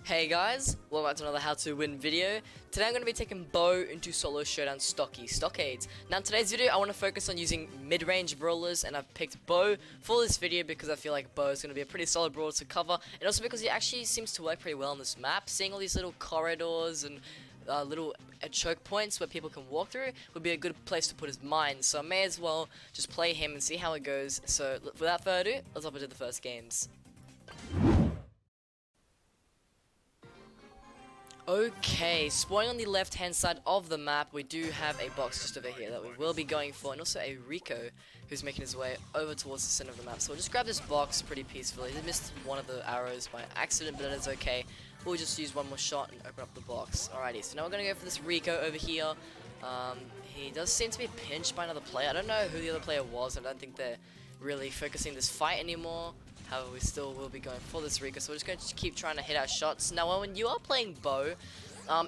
Hey guys, welcome back to another how to win video. Today I'm going to be taking Bo into solo showdown stockades. Now in today's video I want to focus on using mid-range brawlers, and I've picked Bo for this video because I feel like Bo is going to be a pretty solid brawler to cover, and also because he actually seems to work pretty well on this map. Seeing all these little corridors and little choke points where people can walk through would be a good place to put his mine, so I may as well just play him and see how it goes. So without further ado, let's hop into the first games. Okay, spawning on the left hand side of the map, we do have a box just over here that we will be going for, and also a Rico who's making his way over towards the center of the map. So we'll just grab this box pretty peacefully. He missed one of the arrows by accident, but that is okay. We'll just use one more shot and open up the box. Alrighty, so now we're going to go for this Rico over here. He does seem to be pinched by another player. I don't know who the other player was. I don't think they're really focusing this fight anymore. However, we still will be going for this Rico, so we're just going to keep trying to hit our shots. Now, when you are playing Bo,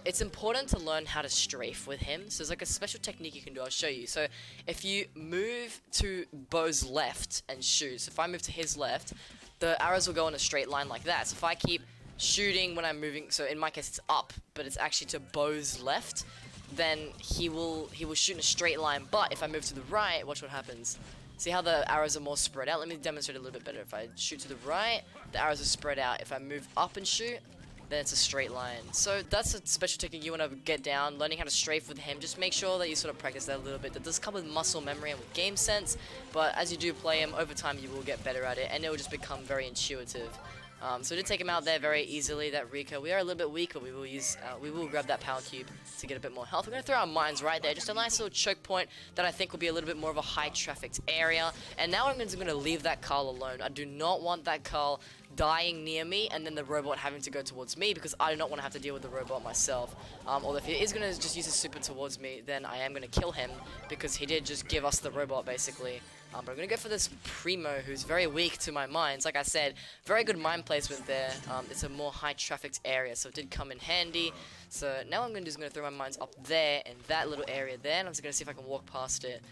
it's important to learn how to strafe with him. So there's like a special technique you can do. I'll show you. So if you move to Bo's left and shoot, so if I move to his left, the arrows will go in a straight line like that. So if I keep shooting when I'm moving, so in my case it's up, but it's actually to Bo's left, then he will shoot in a straight line. But if I move to the right, watch what happens. See how the arrows are more spread out? Let me demonstrate a little bit better. If I shoot to the right, the arrows are spread out. If I move up and shoot, then it's a straight line. So that's a special technique you want to get down, learning how to strafe with him. Just make sure that you sort of practice that a little bit. That does come with muscle memory and with game sense, but as you do play him, over time you will get better at it, and it will just become very intuitive. So we did take him out there very easily, that Rico. We are a little bit weaker. We will grab that power cube to get a bit more health. We're going to throw our mines right there. Just a nice little choke point that I think will be a little bit more of a high-trafficked area. And now I'm just going to leave that Carl alone. I do not want that Carl dying near me and then the robot having to go towards me, because I do not want to have to deal with the robot myself. Although if he is going to just use his super towards me, then I am going to kill him, because he did just give us the robot, basically. But I'm going to go for this Primo, who's very weak to my mines. Like I said, very good mine placement there. It's a more high-trafficked area, so it did come in handy. So now what I'm going to do is throw my mines up there, in that little area there, and I'm just going to see if I can walk past it.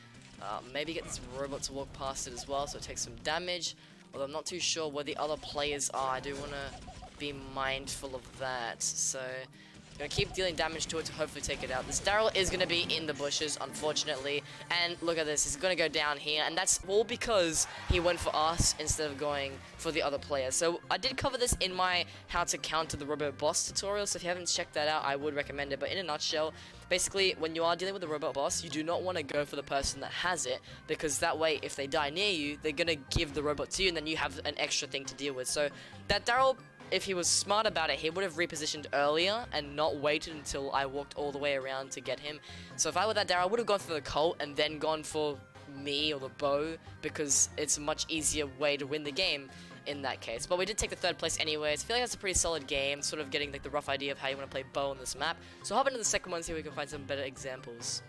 Maybe get this robot to walk past it as well, so it takes some damage. Although I'm not too sure where the other players are. I do want to be mindful of that. So I'm going to keep dealing damage to it to hopefully take it out. This Daryl is going to be in the bushes, unfortunately. And look at this. He's going to go down here. And that's all because he went for us instead of going for the other player. So I did cover this in my how to counter the robot boss tutorial. So if you haven't checked that out, I would recommend it. But in a nutshell, basically, when you are dealing with the robot boss, you do not want to go for the person that has it, because that way, if they die near you, they're going to give the robot to you, and then you have an extra thing to deal with. So that Daryl, if he was smart about it, he would have repositioned earlier and not waited until I walked all the way around to get him. So if I were that Daryl, I would have gone for the Colt and then gone for me or the Bo, because it's a much easier way to win the game in that case. But we did take the third place anyways. I feel like that's a pretty solid game, sort of getting like the rough idea of how you want to play Bo on this map. So hop into the second one, see if we can find some better examples.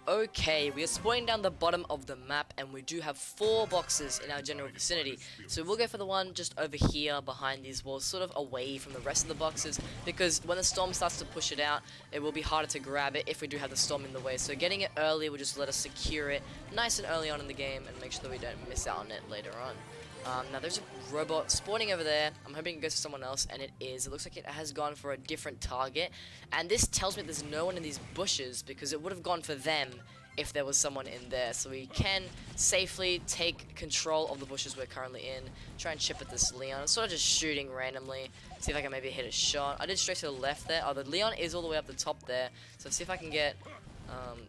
Okay, we are spawning down the bottom of the map, and we do have 4 boxes in our general vicinity. So we'll go for the one just over here behind these walls, sort of away from the rest of the boxes, because when the storm starts to push it out, it will be harder to grab it if we do have the storm in the way. So getting it early will just let us secure it nice and early on in the game and make sure that we don't miss out on it later on. Now there's a robot spawning over there. I'm hoping it goes to someone else, and it is. It looks like it has gone for a different target, and this tells me there's no one in these bushes, because it would have gone for them if there was someone in there. So we can safely take control of the bushes we're currently in, try and chip at this Leon. I'm sort of just shooting randomly, see if I can maybe hit a shot. I did straight to the left there. Oh, the Leon is all the way up the top there, so let's see if I can get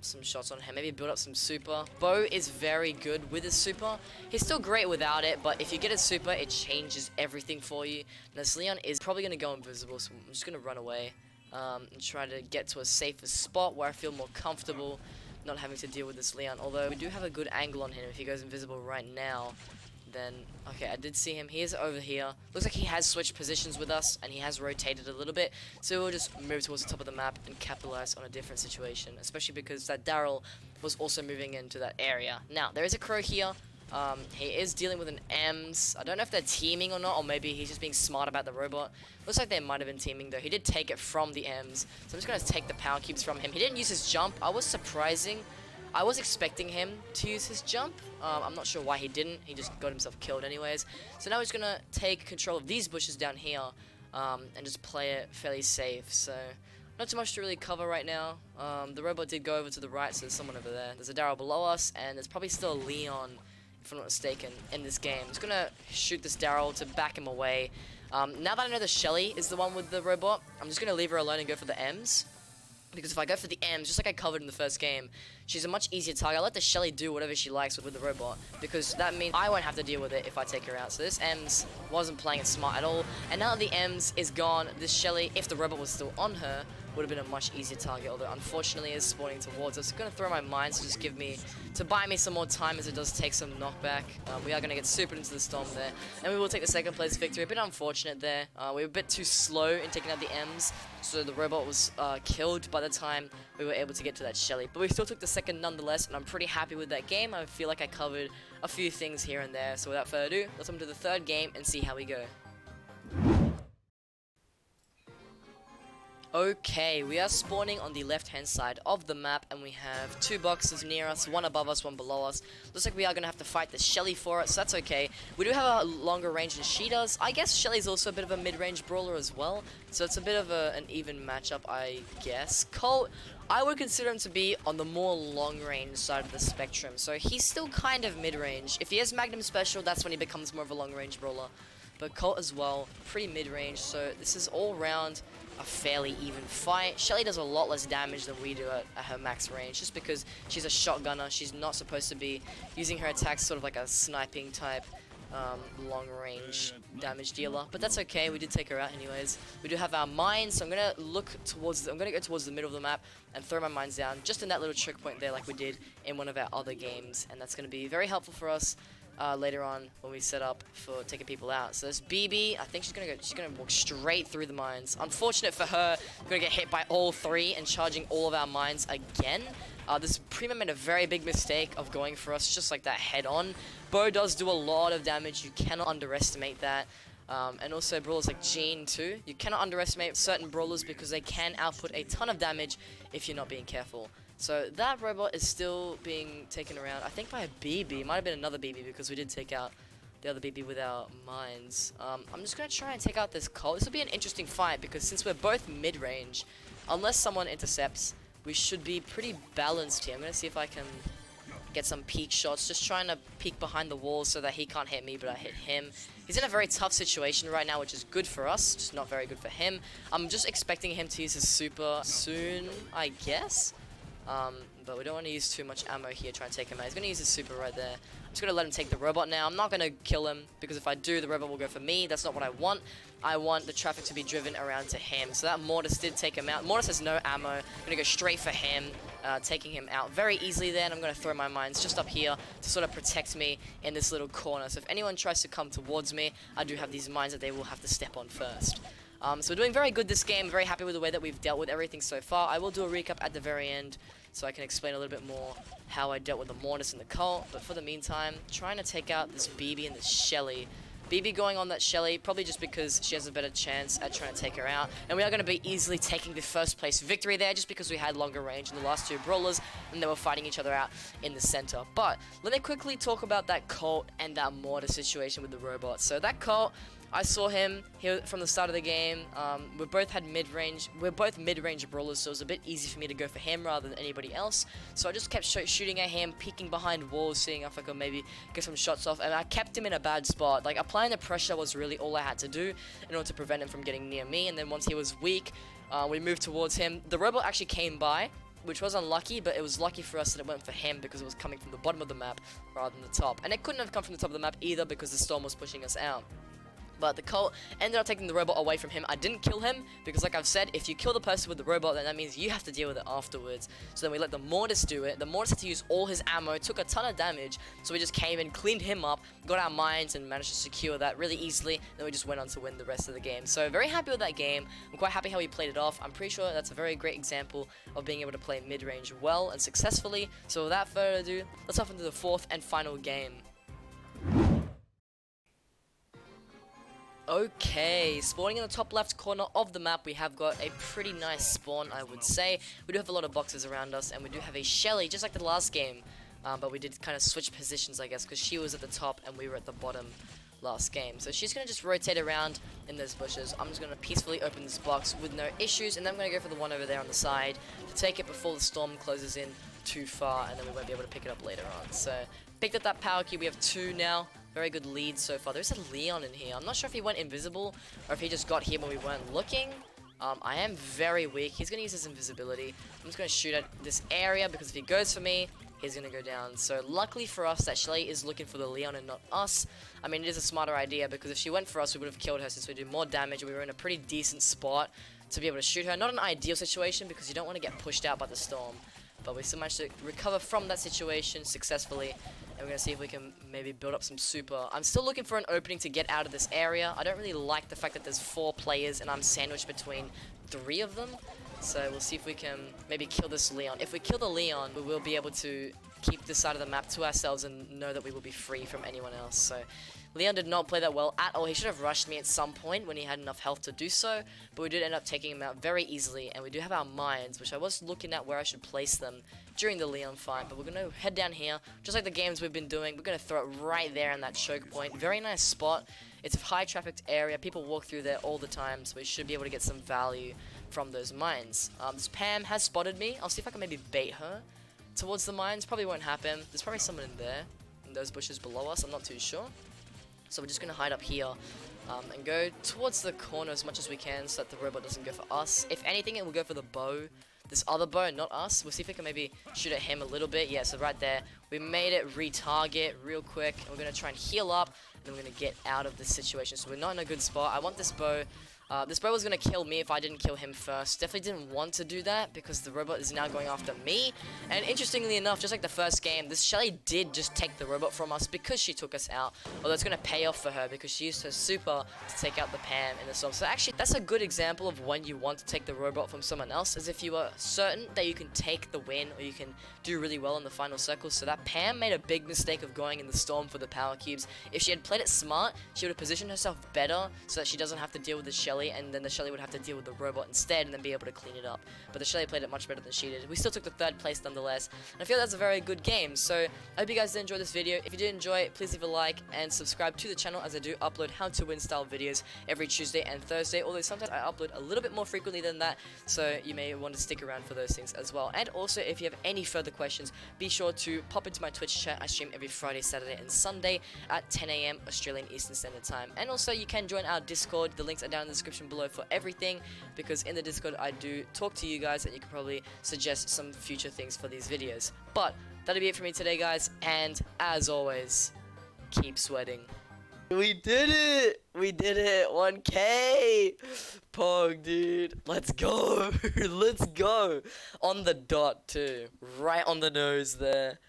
some shots on him, maybe build up some super. Bo is very good with his super. He's still great without it, but if you get his super, it changes everything for you. Now this Leon is probably going to go invisible, so I'm just going to run away and try to get to a safer spot where I feel more comfortable not having to deal with this Leon. Although we do have a good angle on him if he goes invisible right now. Then, okay, I did see him. He is over here. Looks like he has switched positions with us, and he has rotated a little bit. So we'll just move towards the top of the map and capitalize on a different situation, especially because that Daryl was also moving into that area. Now, there is a crow here. He is dealing with an EMS. I don't know if they're teaming or not, or maybe he's just being smart about the robot. Looks like they might have been teaming, though. He did take it from the EMS, so I'm just going to take the power cubes from him. He didn't use his jump. I was surprising I was expecting him to use his jump. I'm not sure why he didn't. He just got himself killed anyways. So now he's going to take control of these bushes down here and just play it fairly safe. So not too much to really cover right now. The robot did go over to the right, so there's someone over there. There's a Daryl below us, and there's probably still a Leon, if I'm not mistaken, in this game. I'm just going to shoot this Daryl to back him away. Now that I know the Shelly is the one with the robot, I'm just going to leave her alone and go for the M's. Because if I go for the M's, just like I covered in the first game, she's a much easier target. I'll let the Shelly do whatever she likes with the robot, because that means I won't have to deal with it if I take her out. So this M's wasn't playing it smart at all. And now that the M's is gone, this Shelly, if the robot was still on her, would have been a much easier target, although unfortunately is spawning towards us. I'm going to throw my mines to just buy me some more time, as it does take some knockback. We are going to get super into the storm there, and we will take the second place victory. A bit unfortunate there. We were a bit too slow in taking out the M's, so the robot was killed by the time we were able to get to that Shelly. But we still took the second nonetheless, and I'm pretty happy with that game. I feel like I covered a few things here and there. So without further ado, let's move to the third game and see how we go. Okay, we are spawning on the left-hand side of the map, and we have two boxes near us, one above us, one below us. Looks like we are going to have to fight the Shelly for it, so that's okay. We do have a longer range than she does. I guess Shelly's also a bit of a mid-range brawler as well, so it's a bit of an even matchup, I guess. Colt, I would consider him to be on the more long-range side of the spectrum, so he's still kind of mid-range. If he has Magnum Special, that's when he becomes more of a long-range brawler. But Colt as well, pretty mid-range, so this is all round a fairly even fight. Shelly does a lot less damage than we do at her max range, just because she's a shotgunner. She's not supposed to be using her attacks sort of like a sniping type long range damage dealer, but that's okay. We did take her out anyways. We do have our mines, so I'm gonna go towards the middle of the map and throw my mines down just in that little choke point there, like we did in one of our other games, and that's gonna be very helpful for us later on when we set up for taking people out. So this BB, I think she's gonna walk straight through the mines. Unfortunate for her, we're gonna get hit by all three and charging all of our mines again. This Prima made a very big mistake of going for us just like that head on. Bo does do a lot of damage, you cannot underestimate that. And also brawlers like Jean too. You cannot underestimate certain brawlers because they can output a ton of damage if you're not being careful. So that robot is still being taken around, I think by a BB. It might have been another BB because we did take out the other BB with our mines. I'm just going to try and take out this Colt. This will be an interesting fight because since we're both mid-range, unless someone intercepts, we should be pretty balanced here. I'm going to see if I can get some peek shots, just trying to peek behind the walls so that he can't hit me, but I hit him. He's in a very tough situation right now, which is good for us, just not very good for him. I'm just expecting him to use his super soon, I guess. But we don't want to use too much ammo here trying to take him out. He's going to use his super right there. I'm just going to let him take the robot now. I'm not going to kill him, because if I do, the robot will go for me. That's not what I want. I want the traffic to be driven around to him. So that Mortis did take him out. Mortis has no ammo. I'm going to go straight for him, taking him out very easily there. And I'm going to throw my mines just up here to sort of protect me in this little corner. So if anyone tries to come towards me, I do have these mines that they will have to step on first. So we're doing very good this game. Very happy with the way that we've dealt with everything so far. I will do a recap at the very end, so I can explain a little bit more how I dealt with the Mortis and the Colt. But for the meantime, trying to take out this BB and this Shelly. BB going on that Shelly, probably just because she has a better chance at trying to take her out. And we are going to be easily taking the first place victory there, just because we had longer range in the last two brawlers, and they were fighting each other out in the center. But let me quickly talk about that Colt and that Mortis situation with the robot. So that Colt, I saw him here from the start of the game. We both had mid-range. We're both mid-range brawlers, so it was a bit easy for me to go for him rather than anybody else. So I just kept shooting at him, peeking behind walls, seeing if I could maybe get some shots off. And I kept him in a bad spot. Like, applying the pressure was really all I had to do in order to prevent him from getting near me. And then once he was weak, we moved towards him. The robot actually came by, which was unlucky, but it was lucky for us that it went for him because it was coming from the bottom of the map rather than the top. And it couldn't have come from the top of the map either because the storm was pushing us out. But the Colt ended up taking the robot away from him. I didn't kill him because, like I've said, if you kill the person with the robot, then that means you have to deal with it afterwards. So then we let the Mortis do it. The Mortis had to use all his ammo, took a ton of damage, so we just came in, cleaned him up, got our mines, and managed to secure that really easily. Then we just went on to win the rest of the game. So very happy with that game. I'm quite happy how we played it off. I'm pretty sure that's a very great example of being able to play mid-range well and successfully. So without further ado, let's hop into the fourth and final game. Okay, spawning in the top left corner of the map, we have got a pretty nice spawn, I would say. We do have a lot of boxes around us, and we do have a Shelly, just like the last game. But we did kind of switch positions, I guess, because she was at the top and we were at the bottom last game. So she's going to just rotate around in those bushes. I'm just going to peacefully open this box with no issues, and then I'm going to go for the one over there on the side to take it before the storm closes in too far, and then we won't be able to pick it up later on. So, picked up that power cube. We have 2 now. Very good lead so far. There's a Leon in here. I'm not sure if he went invisible or if he just got here when we weren't looking. I am very weak. He's going to use his invisibility. I'm just going to shoot at this area because if he goes for me, he's going to go down. So luckily for us that Shelly is looking for the Leon and not us. I mean, it is a smarter idea because if she went for us, we would have killed her since we did more damage and we were in a pretty decent spot to be able to shoot her. Not an ideal situation because you don't want to get pushed out by the storm. But we still managed to recover from that situation successfully. And we're going to see if we can maybe build up some super. I'm still looking for an opening to get out of this area. I don't really like the fact that there's 4 players and I'm sandwiched between 3 of them. So we'll see if we can maybe kill this Leon. If we kill the Leon, we will be able to keep this side of the map to ourselves and know that we will be free from anyone else. So Leon did not play that well at all. He should have rushed me at some point when he had enough health to do so, but we did end up taking him out very easily, and we do have our mines, which I was looking at where I should place them during the Leon fight, but we're going to head down here, just like the games we've been doing. We're going to throw it right there in that choke point. Very nice spot. It's a high trafficked area. People walk through there all the time, so we should be able to get some value from those mines. This Pam has spotted me. I'll see if I can maybe bait her towards the mines. Probably won't happen. There's probably someone in there, in those bushes below us. I'm not too sure. So we're just going to hide up here and go towards the corner as much as we can so that the robot doesn't go for us. If anything, it will go for the bow. This other bow, not us. We'll see if we can maybe shoot at him a little bit. Yeah, so right there. We made it retarget real quick. And we're going to try and heal up. And then we're going to get out of this situation. So we're not in a good spot. I want this bow. This bow was going to kill me if I didn't kill him first. Definitely didn't want to do that because the robot is now going after me. And interestingly enough, just like the first game, this Shelly did just take the robot from us because she took us out. Although it's going to pay off for her because she used her super to take out the Pam in the storm. So actually, that's a good example of when you want to take the robot from someone else, as if you are certain that you can take the win or you can do really well in the final circle. So that Pam made a big mistake of going in the storm for the power cubes. If she had played it smart, she would have positioned herself better so that she doesn't have to deal with the Shelly, and then the Shelly would have to deal with the robot instead and then be able to clean it up. But the Shelly played it much better than she did. We still took the 3rd place nonetheless, and I feel that's a very good game. So I hope you guys did enjoy this video. If you did enjoy it, please leave a like and subscribe to the channel, as I do upload how to win style videos every Tuesday and Thursday, although sometimes I upload a little bit more frequently than that, so you may want to stick around for those things as well. And also, if you have any further questions, be sure to pop into my Twitch chat. I stream every Friday, Saturday and Sunday at 10 AM Australian Eastern Standard Time. And also, you can join our Discord. The links are down in the description below for everything, because in the Discord I do talk to you guys and you can probably suggest some future things for these videos. But that'll be it for me today, guys, and as always, keep sweating. We did it! We did it! 1K! Pog, dude. Let's go! Let's go! On the dot, too. Right on the nose there.